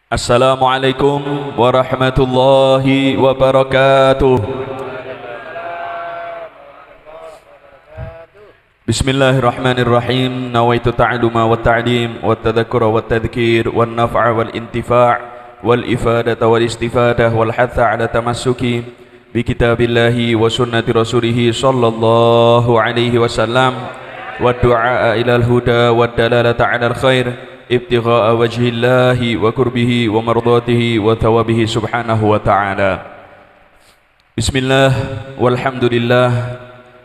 Assalamualaikum warahmatullahi wabarakatuh. Bismillahirrahmanirrahim. Nawaitu ta'alluma wa ta'lim wa tadhakkura wa tadhkir wa naf'a wal intifa' wal ifadata wal istifadah wal hatha ala tamassuki bi kitabillahi wa sunnati rasulih sallallahu alaihi wasallam wa du'a ila al-huda wa dalalata ala al-khair ibtigha'a wajhillahi wa kurbihi wa mardatihi wa thawabihi subhanahu wa ta'ala. Bismillah walhamdulillah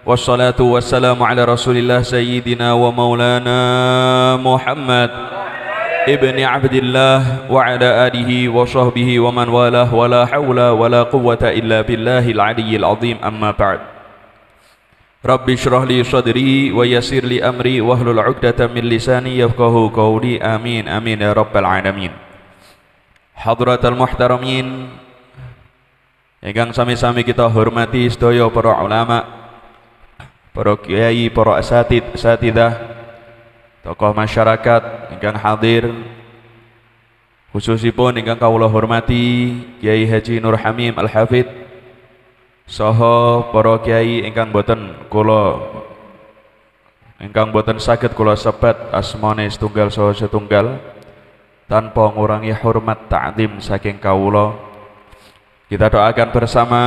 wassalatu wassalamu ala rasulillah sayyidina wa maulana Muhammad ibni abdillah wa ala alihi wa sahbihi wa man walah wa la hawla wa la quwwata illa billahil aliyyil azim, amma ba'd. Rabbi syrah li sadri wa yassir li amri wahlul 'uqdatam min lisani yafqahu qawli, amin amin ya rabbal alamin. Hadratal muhtaramin ingkang sami-sami kita hormati sedaya para ulama, para kiai, para asatidah, tokoh masyarakat ingkang hadir, khususipun ingkang kawula hormati Kiai Haji Nur Hamim Al-Hafidh saha para kiai ingkang boten saged kula sebat asmane setunggal saha setunggal tanpa ngurangi hormat ta'zim saking kawula. Kita doakan bersama,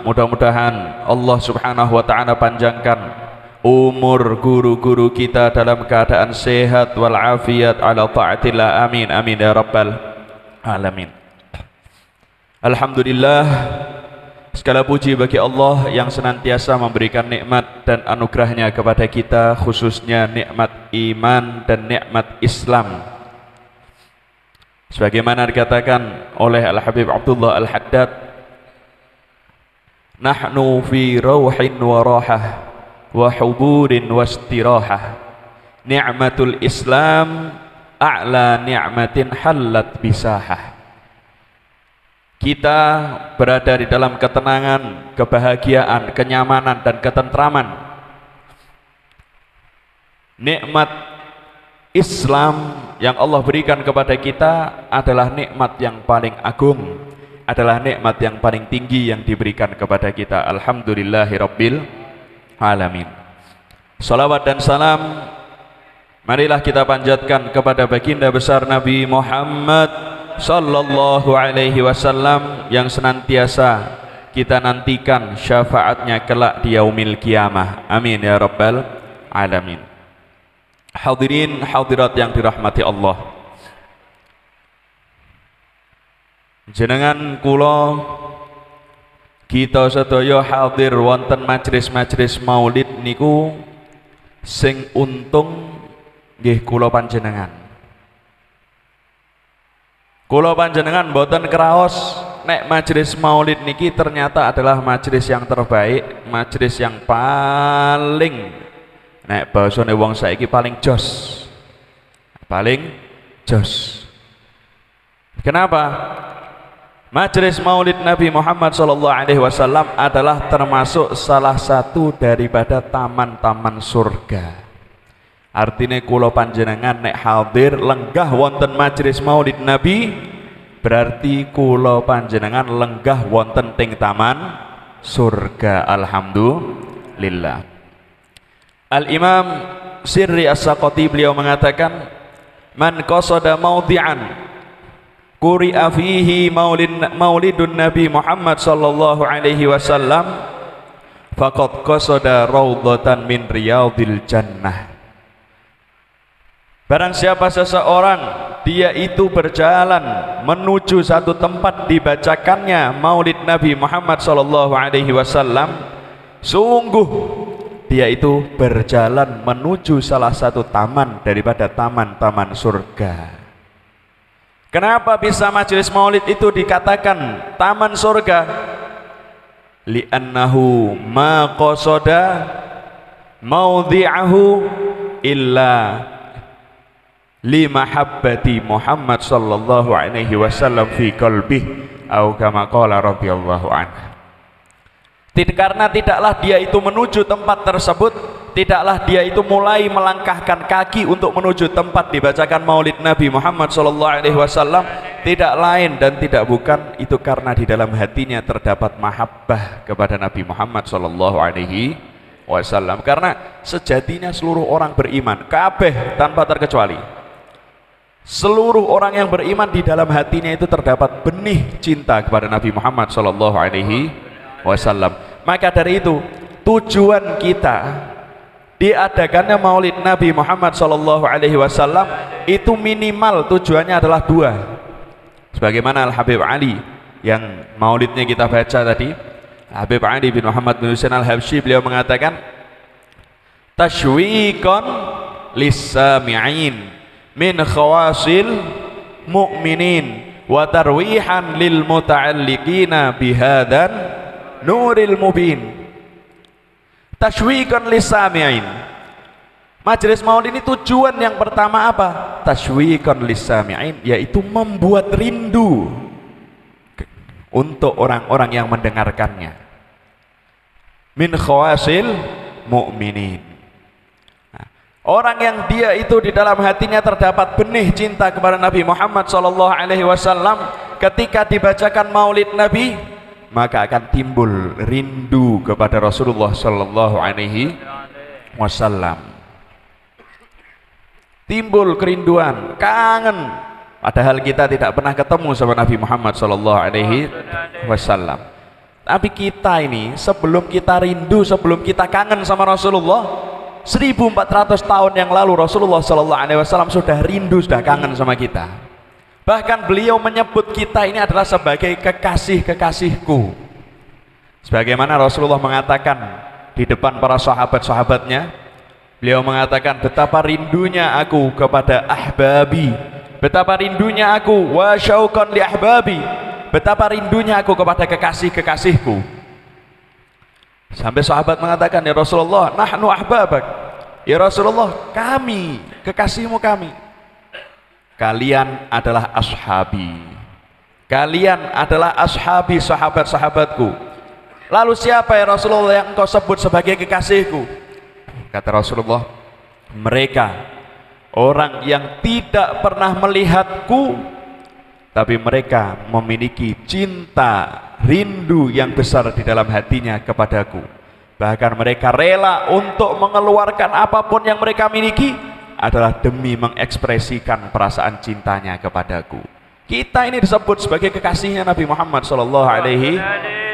mudah-mudahan Allah Subhanahu wa taala panjangkan umur guru-guru kita dalam keadaan sehat wal afiat ala taatillah, amin amin ya rabbal alamin. Alhamdulillah, segala puji bagi Allah yang senantiasa memberikan nikmat dan anugerahnya kepada kita, khususnya nikmat iman dan nikmat Islam. Sebagaimana dikatakan oleh Al-Habib Abdullah Al-Haddad, nahnu fi rauhin wa rahah wa huburin wa istirahah, ni'matul Islam a'la ni'matin hallat bisahah. Kita berada di dalam ketenangan, kebahagiaan, kenyamanan dan ketentraman. Nikmat Islam yang Allah berikan kepada kita adalah nikmat yang paling agung, adalah nikmat yang paling tinggi yang diberikan kepada kita. Alhamdulillahirabbil alamin. Salawat dan salam marilah kita panjatkan kepada baginda besar Nabi Muhammad sallallahu alaihi wasallam yang senantiasa kita nantikan syafaatnya kelak di yaumil qiyamah, amin ya rabbal alamin. Hadirin hadirat yang dirahmati Allah, jenengan kula kita sedaya hadir wonten majelis-majelis maulid niku sing untung nggih kula panjenengan. Kula panjenengan boten kraos nek majelis maulid niki ternyata adalah majelis yang terbaik, majelis yang paling nek basane wong saiki paling jos. Paling jos. Kenapa? Majelis maulid Nabi Muhammad SAW adalah termasuk salah satu daripada taman-taman surga. Artinya kula panjenengan nek hadir lenggah wonten majelis maulid Nabi, berarti kula panjenengan lenggah wonten ting taman surga. Alhamdulillah. Al-Imam Sirri As-Saqati beliau mengatakan, man qasada maudhi'an quri'a fihi maulidun Nabi Muhammad sallallahu alaihi wasallam faqad qasada raudhatan min riyadil jannah. Barang siapa seseorang dia itu berjalan menuju satu tempat dibacakannya maulid Nabi Muhammad sallallahu alaihi wasallam, sungguh dia itu berjalan menuju salah satu taman daripada taman-taman surga. Kenapa bisa majelis maulid itu dikatakan taman surga? Li'annahu ma qasada maudhi'ahu illa li mahabbati Muhammad sallallahu alaihi wasallam fi qalbih au kama qala radhiyallahu anhu. Karena tidaklah dia itu menuju tempat tersebut, tidaklah dia itu mulai melangkahkan kaki untuk menuju tempat dibacakan maulid Nabi Muhammad sallallahu alaihi wasallam tidak lain dan tidak bukan itu karena di dalam hatinya terdapat mahabbah kepada Nabi Muhammad sallallahu alaihi wasallam. Karena sejatinya seluruh orang beriman, kabeh tanpa terkecuali, seluruh orang yang beriman di dalam hatinya itu terdapat benih cinta kepada Nabi Muhammad sallallahu alaihi wasallam. Maka dari itu tujuan kita diadakannya Maulid Nabi Muhammad sallallahu alaihi wasallam itu minimal tujuannya adalah dua. Sebagaimana Al Habib Ali yang maulidnya kita baca tadi, Habib Ali bin Muhammad bin Husain Al-Habsyi, beliau mengatakan tashwiqan lis-sami'in min khawasil mu'minin wa tarwihan lil muta'alliqina bihadan nuril mubin. Tashwiqan lis-sami'in, majelis maulid ini tujuan yang pertama apa? Tashwiqan lis-sami'in, yaitu membuat rindu untuk orang-orang yang mendengarkannya. Min khawasil mu'minin, orang yang dia itu di dalam hatinya terdapat benih cinta kepada Nabi Muhammad sallallahu alaihi wasallam, ketika dibacakan maulid Nabi maka akan timbul rindu kepada Rasulullah sallallahu alaihi wasallam. Timbul kerinduan, kangen, padahal kita tidak pernah ketemu sama Nabi Muhammad sallallahu alaihi wasallam. Tapi kita ini sebelum kita rindu, sebelum kita kangen sama Rasulullah, 1400 tahun yang lalu Rasulullah sallallahu alaihi wasallam sudah rindu, sudah kangen sama kita. Bahkan beliau menyebut kita ini adalah sebagai kekasih-kekasihku. Sebagaimana Rasulullah mengatakan di depan para sahabat-sahabatnya, beliau mengatakan betapa rindunya aku kepada ahbabi, betapa rindunya aku wa syauqan li ahbabi, betapa rindunya aku kepada kekasih-kekasihku. Sampai sahabat mengatakan, ya Rasulullah, nahnu ahbabak, ya Rasulullah, kami kekasihmu, kami. Kalian adalah ashabi, kalian adalah ashabi, sahabat-sahabatku. Lalu siapa ya Rasulullah yang engkau sebut sebagai kekasihku? Kata Rasulullah, mereka orang yang tidak pernah melihatku, tapi mereka memiliki cinta, rindu yang besar di dalam hatinya kepadaku. Bahkan mereka rela untuk mengeluarkan apapun yang mereka miliki adalah demi mengekspresikan perasaan cintanya kepadaku. Kita ini disebut sebagai kekasihnya Nabi Muhammad sallallahu alaihi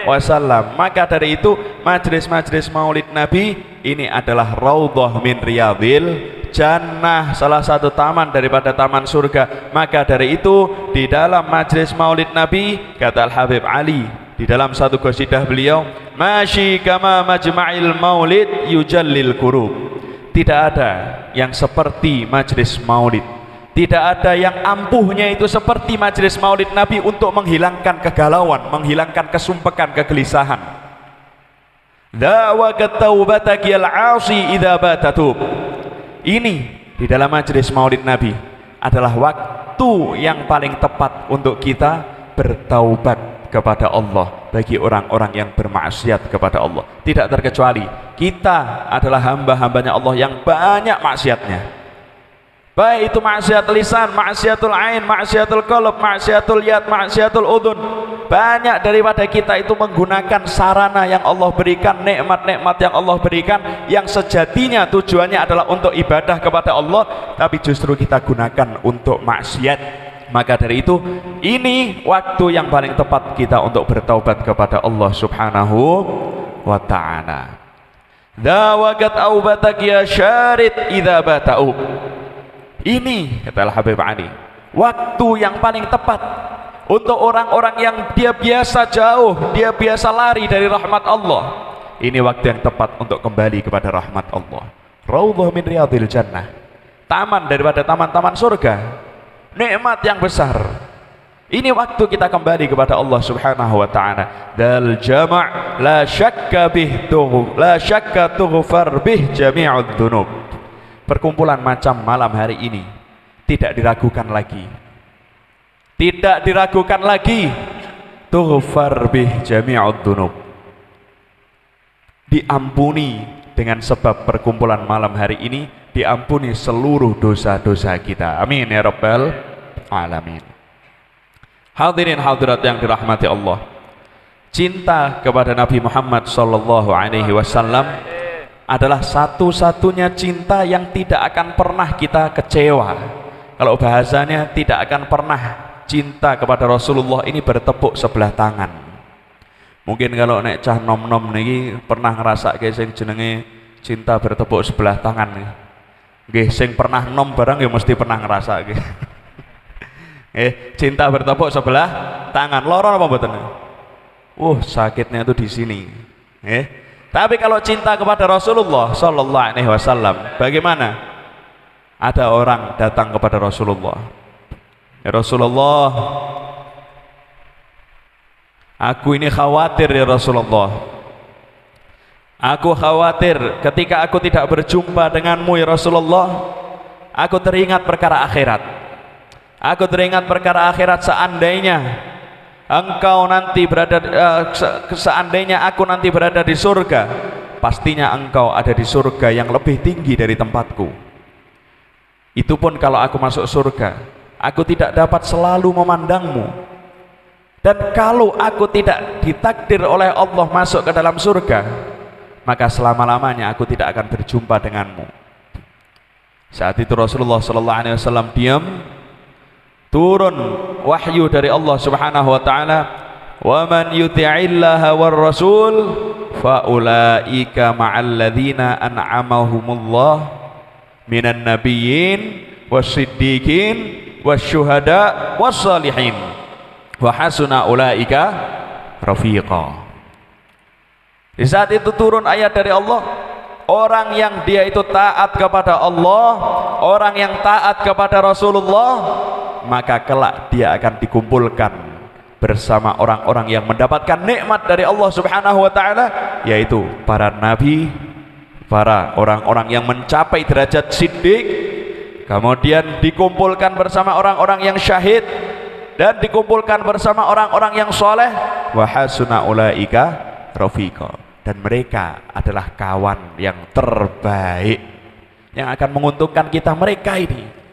wasallam. Maka dari itu majelis-majelis maulid Nabi ini adalah raudhah min riyadhil jannah, salah satu taman daripada taman surga. Maka dari itu di dalam majelis maulid Nabi, kata Al Habib Ali di dalam satu qasidah beliau, masyi kama majma'il maulid yujallil qurub. Tidak ada yang seperti majelis maulid, tidak ada yang ampuhnya itu seperti majelis maulid Nabi untuk menghilangkan kegalauan, menghilangkan kesumpekan, kegelisahan. Dawaqat taubatak yal 'asi idza batatub. Ini di dalam majelis maulid Nabi adalah waktu yang paling tepat untuk kita bertaubat kepada Allah bagi orang-orang yang bermaksiat kepada Allah. Tidak terkecuali kita adalah hamba-hambanya Allah yang banyak maksiatnya, baik itu maksiat lisan, maksiatul ain, maksiatul qalb, maksiatul yad, maksiatul udhun. Banyak daripada kita itu menggunakan sarana yang Allah berikan, nikmat-nikmat yang Allah berikan, yang sejatinya tujuannya adalah untuk ibadah kepada Allah, tapi justru kita gunakan untuk maksiat. Maka dari itu ini waktu yang paling tepat kita untuk bertaubat kepada Allah subhanahu wa ta'ala. Dawaqat aubatak ya syarid idza bata'u. Ini kata Al Habib Ali, waktu yang paling tepat untuk orang-orang yang dia biasa jauh, dia biasa lari dari rahmat Allah. Ini waktu yang tepat untuk kembali kepada rahmat Allah. Raudhah min riyadhil jannah, taman daripada taman-taman surga, nikmat yang besar. Ini waktu kita kembali kepada Allah subhanahu wa ta'ala. Dal jama' la syakka bih la syakka tughfar bih jami'ud dhunub. Perkumpulan macam malam hari ini tidak diragukan lagi, tidak diragukan lagi, tughfar bih jami'ud dhunub, diampuni dengan sebab perkumpulan malam hari ini, diampuni seluruh dosa-dosa kita. Amin ya rabbal alamin. Hadirin hadirat yang dirahmati Allah, cinta kepada Nabi Muhammad sallallahu alaihi wasallam adalah satu-satunya cinta yang tidak akan pernah kita kecewa. Kalau bahasanya, tidak akan pernah cinta kepada Rasulullah ini bertepuk sebelah tangan. Mungkin kalau nek cah nom-nom niki pernah ngerasa sing jenenge cinta bertepuk sebelah tangan nggih, sing pernah nom barang ya mesti pernah ngerasa nggih. Cinta bertepuk sebelah tangan, loro apa mboten? Sakitnya itu di sini. Tapi kalau cinta kepada Rasulullah sallallahu alaihi wasallam, bagaimana? Ada orang datang kepada Rasulullah, ya Rasulullah, aku ini khawatir ya Rasulullah. Aku khawatir ketika aku tidak berjumpa denganmu ya Rasulullah, aku teringat perkara akhirat. Aku teringat perkara akhirat, seandainya engkau nanti berada seandainya aku nanti berada di surga, pastinya engkau ada di surga yang lebih tinggi dari tempatku. Itu pun kalau aku masuk surga, aku tidak dapat selalu memandangmu. Dan kalau aku tidak ditakdir oleh Allah masuk ke dalam surga, maka selama-lamanya aku tidak akan berjumpa denganmu. Saat itu Rasulullah sallallahu alaihi wasallam diam. Turun wahyu dari Allah Subhanahu wa taala, "Wa man yuti'illaha war rasul fa ulaika ma'al ladzina an'amahumullah minan nabiyyin wasiddiqin wasyuhada wassalihin wa hasuna ulaika rafiqa." Di saat itu turun ayat dari Allah, orang yang dia itu taat kepada Allah, orang yang taat kepada Rasulullah, maka kelak dia akan dikumpulkan bersama orang-orang yang mendapatkan nikmat dari Allah Subhanahu wa taala, yaitu para nabi, para orang-orang yang mencapai derajat siddiq, kemudian dikumpulkan bersama orang-orang yang syahid, dan dikumpulkan bersama orang-orang yang soleh, wa hasuna ulaika rafiqa. Dan mereka adalah kawan yang terbaik yang akan menguntungkan kita, mereka ini.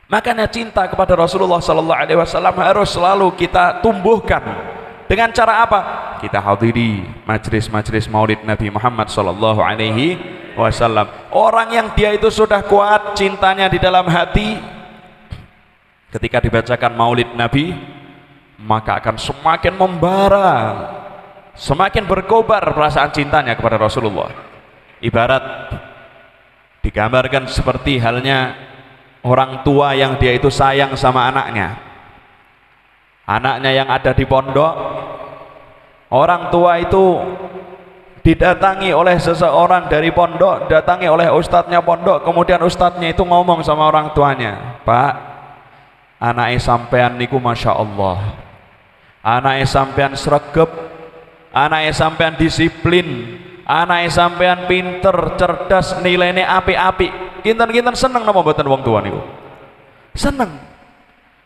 Makanya cinta kepada Rasulullah sallallahu alaihi wasallam harus selalu kita tumbuhkan. Dengan cara apa? Kita hadiri majelis-majelis Maulid Nabi Muhammad sallallahu alaihi wasallam. Orang yang dia itu sudah kuat cintanya di dalam hati, ketika dibacakan Maulid Nabi, maka akan semakin membara, semakin berkobar perasaan cintanya kepada Rasulullah. Ibarat digambarkan seperti halnya orang tua yang dia itu sayang sama anaknya. Anaknya yang ada di pondok, orang tua itu didatangi oleh seseorang dari pondok, datangi oleh ustadznya pondok, kemudian ustadznya itu ngomong sama orang tuanya, "Pak, anaknya sampean niku Masya Allah, anaknya sampean sregep, anaknya sampean disiplin, anaknya sampean pinter, cerdas, nilainya api-api." Kinten-kinten seneng nama mboten wong tua niku? Seneng.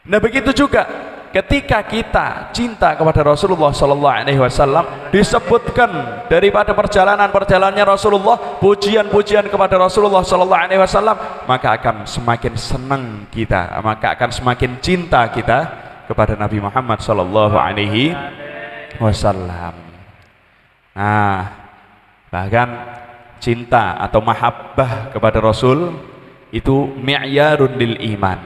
Nah begitu juga ketika kita cinta kepada Rasulullah sallallahu alaihi wasallam, disebutkan daripada perjalanan-perjalanannya Rasulullah, pujian-pujian kepada Rasulullah sallallahu alaihi wasallam, maka akan semakin senang kita, maka akan semakin cinta kita kepada Nabi Muhammad sallallahu alaihi wasallam. Nah, bahkan cinta atau mahabbah kepada Rasul itu mi'yarun lil iman.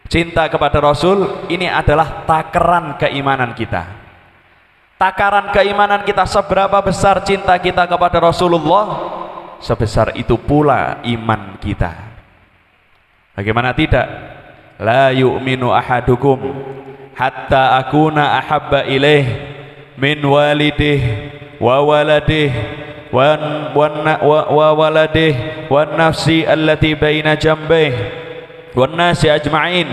Cinta kepada Rasul ini adalah takaran keimanan kita. Takaran keimanan kita, seberapa besar cinta kita kepada Rasulullah, sebesar itu pula iman kita. Bagaimana tidak? La yu'minu ahadukum hatta akuna ahabba ilaih min walidih wa waladih wa waladih wan nafsi allati baina jambih wan nasi ajma'in.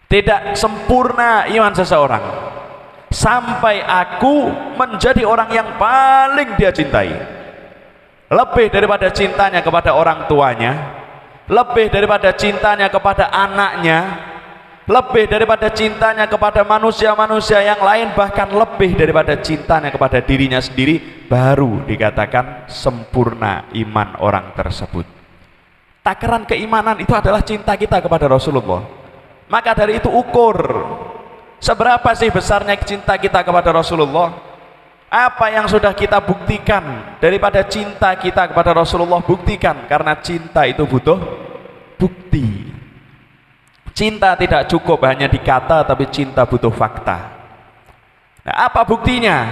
Tidak sempurna iman seseorang sampai aku menjadi orang yang paling dia cintai, lebih daripada cintanya kepada orang tuanya, lebih daripada cintanya kepada anaknya, lebih daripada cintanya kepada manusia-manusia yang lain, bahkan lebih daripada cintanya kepada dirinya sendiri, baru dikatakan sempurna iman orang tersebut. Takaran keimanan itu adalah cinta kita kepada Rasulullah. Maka dari itu ukur seberapa sih besarnya cinta kita kepada Rasulullah. Apa yang sudah kita buktikan daripada cinta kita kepada Rasulullah, buktikan, karena cinta itu butuh bukti. Cinta tidak cukup hanya di kata, tapi cinta butuh fakta. Nah, apa buktinya?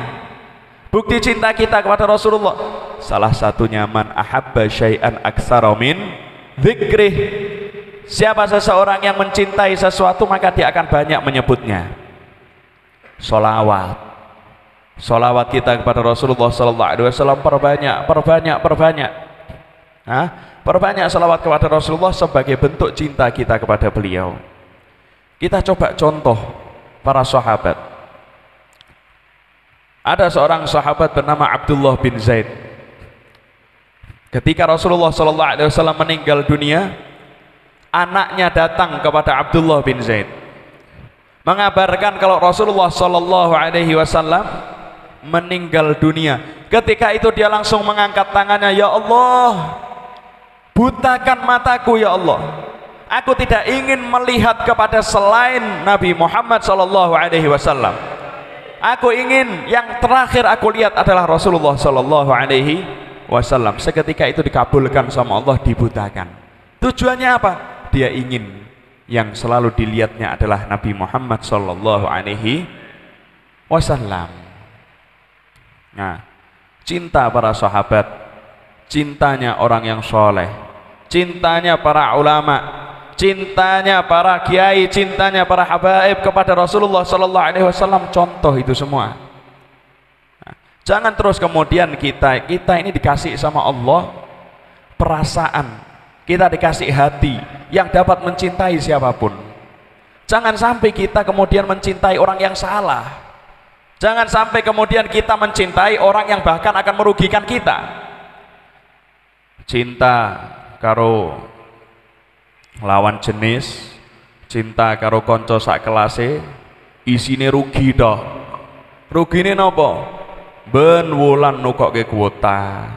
Bukti cinta kita kepada Rasulullah, salah satunya man ahabba syai'an aktsara min dzikrih. Siapa seseorang yang mencintai sesuatu, maka dia akan banyak menyebutnya. Sholawat kita kepada Rasulullah sallallahu alaihi wasallam perbanyak. Perbanyak sholawat kepada Rasulullah sebagai bentuk cinta kita kepada beliau. Kita coba contoh para sahabat. Ada seorang sahabat bernama Abdullah bin Zaid. Ketika Rasulullah sallallahu alaihi wasallam meninggal dunia, anaknya datang kepada Abdullah bin Zaid mengabarkan kalau Rasulullah sallallahu alaihi wasallam meninggal dunia. Ketika itu dia langsung mengangkat tangannya, ya Allah, butakan mataku ya Allah, aku tidak ingin melihat kepada selain Nabi Muhammad sallallahu alaihi wasallam. Aku ingin yang terakhir aku lihat adalah Rasulullah sallallahu alaihi wasallam. Seketika itu dikabulkan sama Allah, dibutakan. Tujuannya apa? Dia ingin yang selalu dilihatnya adalah Nabi Muhammad sallallahu alaihi wasallam. Nah, cinta para sahabat, cintanya orang yang soleh, cintanya para ulama, cintanya para kiai, cintanya para habaib kepada Rasulullah sallallahu alaihi wasallam, contoh itu semua. Nah, jangan terus kemudian kita ini dikasih sama Allah perasaan, kita dikasih hati yang dapat mencintai siapapun. Jangan sampai kita kemudian mencintai orang yang salah. Jangan sampai kemudian kita mencintai orang yang bahkan akan merugikan kita. Cinta karo lawan jenis, cinta karo konco sak kelase, isine rugi toh. Rugine napa? Ben wulan nukokke kuota,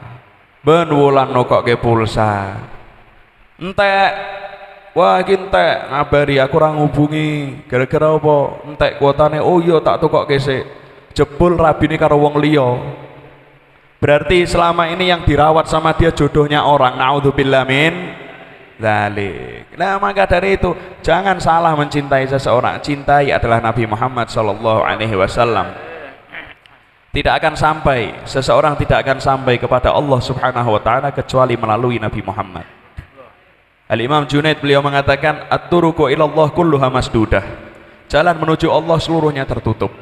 ben wulan nukokke pulsa. Entek, wah iki entek ngabari aku ora ngubungi, gara-gara apa? Entek kuotane, oh iya tak tukokke sik. Jebul rabine karo wong liya. Berarti selama ini yang dirawat sama dia jodohnya orang. Naudzubillah min dzalik. Nah, maka dari itu jangan salah mencintai seseorang. Cintai adalah Nabi Muhammad sallallahu alaihi wasallam. Seseorang tidak akan sampai kepada Allah Subhanahu wa taala kecuali melalui Nabi Muhammad. Al-Imam Junaid beliau mengatakan, at-turuqu ilallah kulluha masdudah. Jalan menuju Allah seluruhnya tertutup.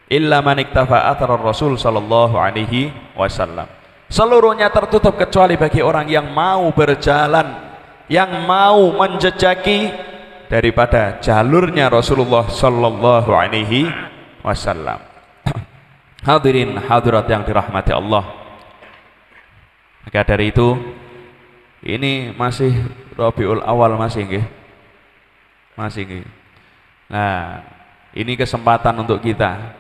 Illa man iktafa athar Rasul sallallahu alaihi wasallam. Seluruhnya tertutup kecuali bagi orang yang mau berjalan, yang mau menjejaki daripada jalurnya Rasulullah sallallahu alaihi wasallam. Hadirin hadirat yang dirahmati Allah. Maka dari itu, ini masih Rabiul Awal masih nggih. Masih nggih. Nah, ini kesempatan untuk kita.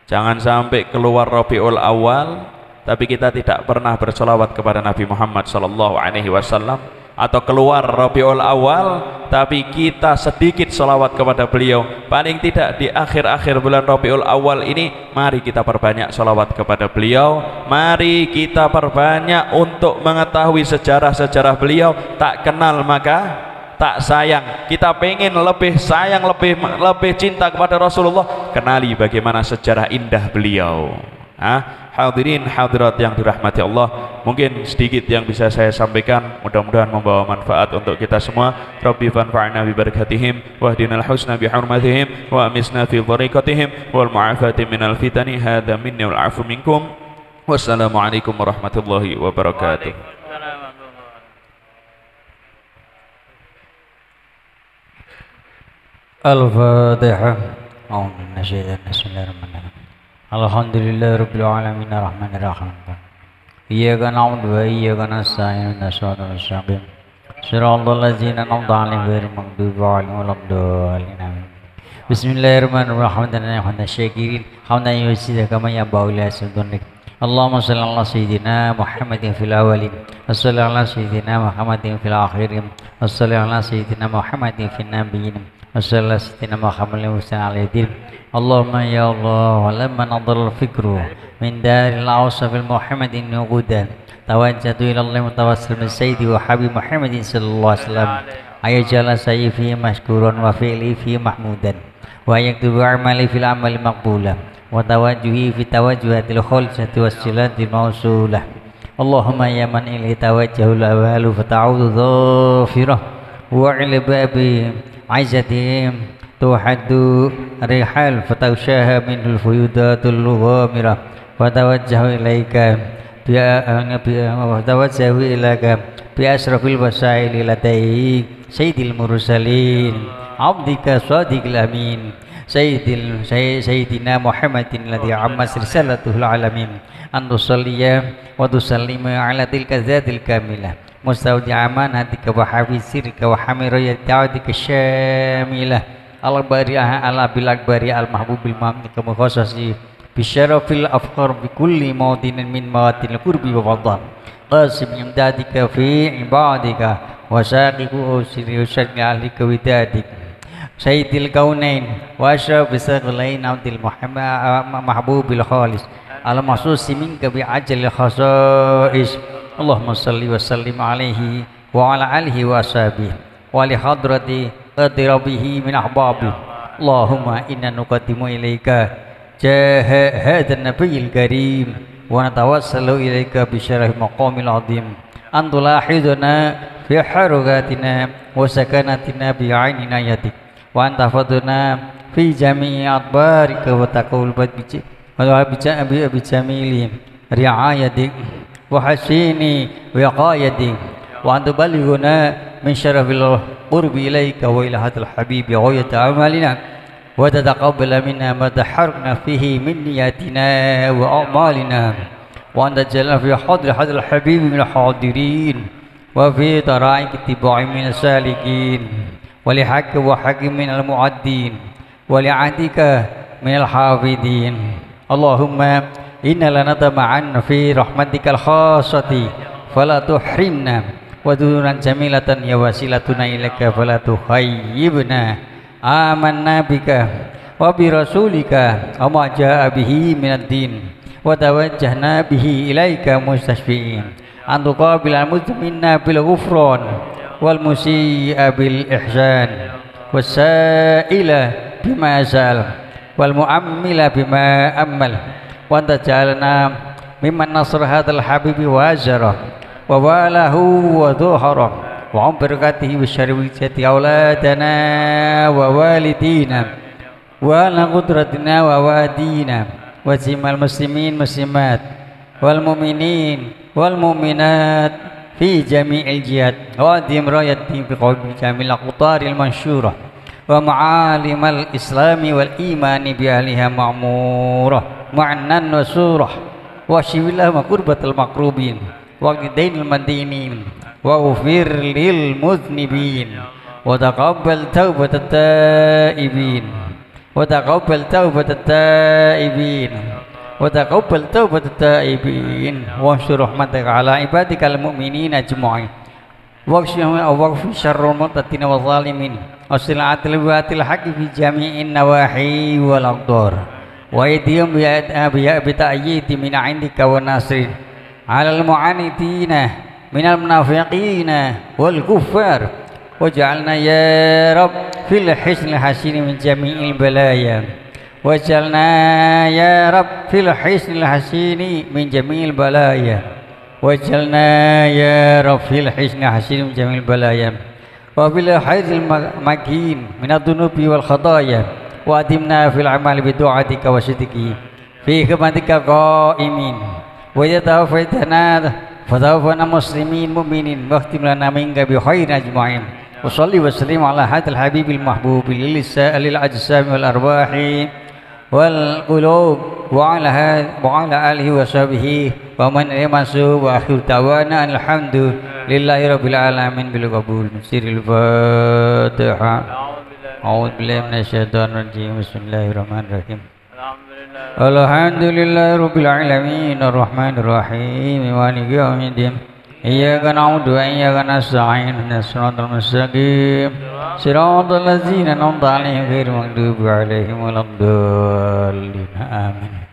Jangan sampai keluar Rabiul Awal tapi kita tidak pernah bersolawat kepada Nabi Muhammad sallallahu alaihi wasallam, atau keluar Rabiul Awal tapi kita sedikit solawat kepada beliau. Paling tidak di akhir-akhir bulan Rabiul Awal ini, mari kita perbanyak solawat kepada beliau. Mari kita perbanyak untuk mengetahui sejarah-sejarah beliau. Tak kenal maka tak sayang. Kita pengen lebih sayang, lebih cinta kepada Rasulullah, kenali bagaimana sejarah indah beliau. Hadirin hadirat yang dirahmati Allah, mungkin sedikit yang bisa saya sampaikan, mudah-mudahan membawa manfaat untuk kita semua. Rabbi fanfa'na bi barakatihim wahdinal husna bi hurmatihim wa amisna fi dhariqatihim wal mu'afati minal fitani. Hadza minni wal 'afu minkum. Wassalamualaikum warahmatullahi wabarakatuh. Al-Fatihah. Bismillahirrahmanirrahim. Alhamdulillahirabbil alamin arrahmanir rahim. Iyyaka na'budu wa iyyaka nasta'in ihdinas siratal mustaqim. Shiratal ladzina an'amta 'alaihim ghairil maghdubi 'alaihim waladdallin. Bismillahirrahmanirrahim. Hamdan syakirin, hamdan yusidu kama yabau ila sultanik. Allahumma shalli ala sayyidina Muhammadin fil awwalin, wassalli ala sayyidina Muhammadin fil akhirin, wassalli ala sayyidina Muhammadin fil nabiyyin, وسلستنا ما حمل وسن على الدين اللهم يا الله ولما نظر الفكر من دار الأوصف المحمد نقودا توجهت إلى الله متوسل من سيدي وحبيب محمد صلى الله عليه وسلم أن يجعل سعي فيه مشكورا وفعلي فيه محمودا وأن يكتب أعمالي في العمل مقبولا وتوجهي في توجهات الخلصة والصلة الموصولة اللهم يا من إليه توجه الأوال فتعود ظافرة وعلى باب عزتهم توحد رحال فتغشاها منه الفيوضات الغامرة وتوجه إليك وتوجه إليك بأشرف الوسائل لديك سيد المرسلين عبدك صادق الأمين سيدنا محمد الذي عمت رسالته العالمين أن تصلي وتسلم على تلك الذات الكاملة مستودع أمانتك وحفظ سرك وحمي دعوتك الشاملة على بالأكبر المحبوب المملك مخصص بشرف الأفكار بكل موطن من مواطن القرب والفضل قاسم إمدادك في عبادك وساقك وشرك أهلك ودادك سيد الكونين وأشرف الثقلين عبد المحبوب الخالص المخصوص منك بعجل الخصائص اللهم صل وسلم عليه وعلى آله وأصحابه ولحضرة قدربه من أحبابه اللهم إنا نقدم إليك جاه هذا النبي الكريم ونتوسل إليك بشرف مقام العظيم أن تلاحظنا في حركاتنا وسكناتنا بعين عنايتك وأن تحفظنا في جميع أدبارك وتقول بجميل رعايتك وحسين وقايتك وأن تبلغنا من شرف القرب إليك وإلى هذا الحبيب غاية أعمالنا وتتقبل منا ما تحركنا فيه من نياتنا وأعمالنا وأن تجعلنا في حضر هذا الحبيب من الحاضرين وفي طرائق اتباع من السالكين ولحق وحق من المعدين ولعهدك من الحافظين اللهم إنا لنطمعن في رحمتك الخاصة فلا تحرمنا ودورا جميلة يا وسيلتنا إليك فلا تخيبنا آمنا بك وبرسولك وما جاء به من الدين وتوجهنا به إليك مستشفئين أن تقابل المذنبين بالغفران والمسيء بالإحسان والسائل بما سأل والمؤمل بما أمل وأن تجعلنا ممن نصر هذا الحبيب وأجره وواله وظهره وعن بركاته بالشريفة أولادنا ووالدينا وعلى قدرتنا ووادينا وجميع المسلمين والمسلمات والمؤمنين والمؤمنات في جميع الجهات وأدم رايتي بقول جميع الأقطار المنشورة ومعالم الإسلام والإيمان بأهلها معمورة معنا وسورة واشف لهم قربة المقروبين وقدين المدينين واغفر للمذنبين وتقبل توبة التائبين وتقبل توبة التائبين وتقبل توبة التائبين وانشر رحمتك على عبادك المؤمنين أجمعين واغفر شر المعتدين والظالمين وصل العدل وعدل الحق في جميع النواحي والأقدار وأيديهم بتأييد من عندك والناصر على المعاندين من المنافقين والكفار واجعلنا يا رب في الحسن الحسين من جميع البلايا واجعلنا يا رب في الحسن الحسين من جميع البلايا واجعلنا يا رب في الحسن الحسين من جميع البلايا وفي الحيز المكين من الذنوب والخطايا وأدمنا في العمل بدعاتك وصدقك في خدمتك قائمين وإذا توفيتنا فتوفنا مسلمين مؤمنين واختم لنا منك بخير أجمعين وصلي وسلم على هذا الحبيب المحبوب للأجسام والأرواح والقلوب وعلى آله وصحبه ومن يمسه وآخر دعوانا الحمد لله رب العالمين بالقبول سر الفاتحة أعوذ بالله من الشيطان الرجيم بسم الله الرحمن الرحيم الحمد لله رب العالمين الرحمن الرحيم مالك يوم الدين إياك نعبد وإياك نستعين اهدنا الصراط المستقيم صراط الذين أنعمت عليهم غير المغضوب عليهم ولا الضالين آمين